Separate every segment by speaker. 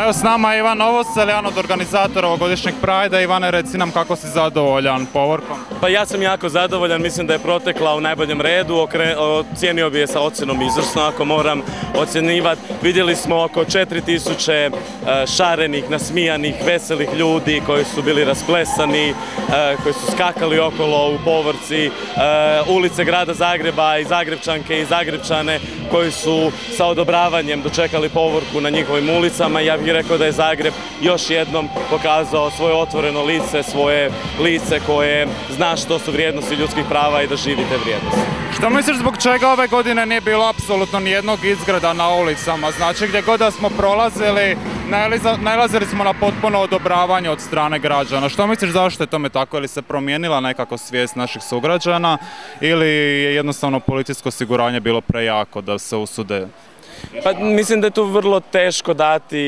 Speaker 1: Evo s nama je Ivan Novosel, jedan od organizatora ovogodišnjeg Prajda. Ivane, reci nam kako si zadovoljan povorkom?
Speaker 2: Pa ja sam jako zadovoljan, mislim da je protekla u najboljem redu, ocijenio bi je sa ocjenom izvrsno ako moram ocjenjivati. Vidjeli smo oko 4000 šarenih, nasmijanih, veselih ljudi koji su bili rasplesani, koji su skakali okolo u povorci, ulice grada Zagreba i Zagrepčanke i Zagrepčane koji su sa odobravanjem dočekali povorku na njihovim ulicama. Ja bih rekao da je Zagreb još jednom pokazao svoje otvoreno lice, svoje lice koje zna što su vrijednosti ljudskih prava i da živi te vrijednosti.
Speaker 1: Što misliš zbog čega ove godine nije bilo apsolutno nijednog izgrada na ulicama? Znači gdje god da smo prolazili, nailazili smo na potpuno odobravanje od strane građana. Što misliš zašto je tome tako? Ili se promijenila nekako svijest naših sugrađana ili je jednostavno policijsko osiguranje bilo prejako da se usude?
Speaker 2: Pa mislim da je tu vrlo teško dati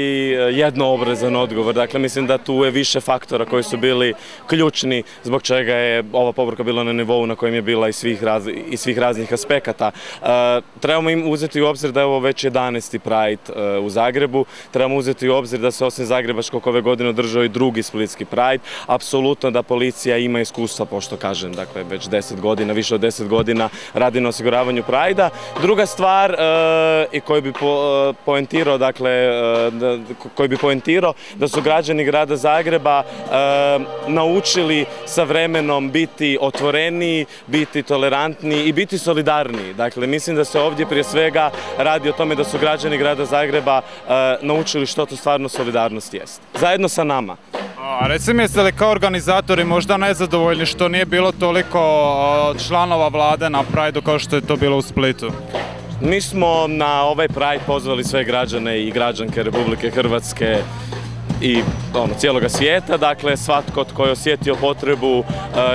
Speaker 2: jednoobrazan odgovor. Dakle, mislim da tu je više faktora koji su bili ključni zbog čega je ova povorka bila na nivou na kojem je bila iz svih raznih aspekata. Trebamo im uzeti u obzir da je ovo već 11. Pride u Zagrebu. Trebamo uzeti u obzir da se osim zagrebačkog ove godine održao i drugi splitski Pride. Apsolutno da policija ima iskustva, pošto kažem, dakle, već 10 godina, više od 10 godina radi na osiguravanju Prajda. Druga stvar koji bi poentirao, dakle, da su građani grada Zagreba naučili sa vremenom biti otvoreniji, biti tolerantniji i biti solidarniji. Dakle, mislim da se ovdje prije svega radi o tome da su građani grada Zagreba naučili što to stvarno solidarnost jest. Zajedno sa nama.
Speaker 1: A reci mi, jeste li kao organizatori možda nezadovoljni što nije bilo toliko članova vlade na Prideu kao što je to bilo u Splitu?
Speaker 2: Mi smo na ovaj Pride pozvali sve građane i građanke Republike Hrvatske i cijeloga svijeta, dakle svatko tko je osjetio potrebu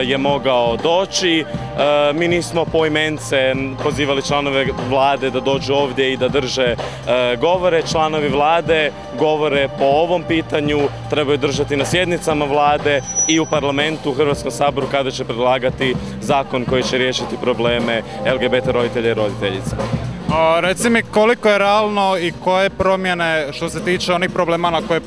Speaker 2: je mogao doći. Mi nismo poimence pozivali članove vlade da dođu ovdje i da drže govore. Članovi vlade govore po ovom pitanju trebaju držati na sjednicama vlade i u parlamentu u Hrvatskom saboru kada će predlagati zakon koji će riješiti probleme LGBT roditelja i roditeljica.
Speaker 1: Reci mi koliko je realno i koje promjene što se tiče onih problema na koje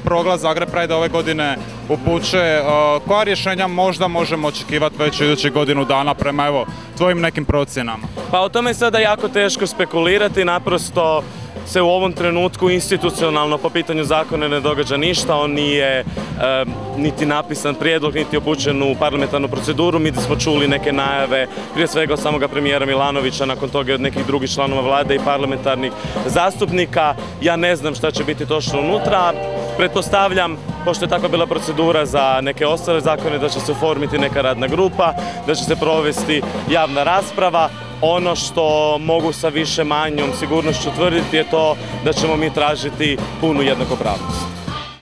Speaker 1: proglas Zagreb Pride ove godine upućuje, koja rješenja možda možemo očekivati već u idućih godinu dana prema tvojim nekim procjenama?
Speaker 2: Pa o tome je sada jako teško spekulirati, naprosto se u ovom trenutku institucionalno po pitanju zakona ne događa ništa, on nije niti napisan prijedlog, niti upućen u parlamentarnu proceduru. Mi smo čuli neke najave, prije svega od samoga premijera Milanovića, nakon toga od nekih drugih članova vlade i parlamentarnih zastupnika. Ja ne znam šta će biti točno unutra, pretpostavljam, pošto je takva bila procedura za neke ostale zakone, da će se oformiti neka radna grupa, da će se provesti javna rasprava. Ono što mogu sa više manjom sigurnošću tvrditi je to da ćemo mi tražiti punu jednakopravnost.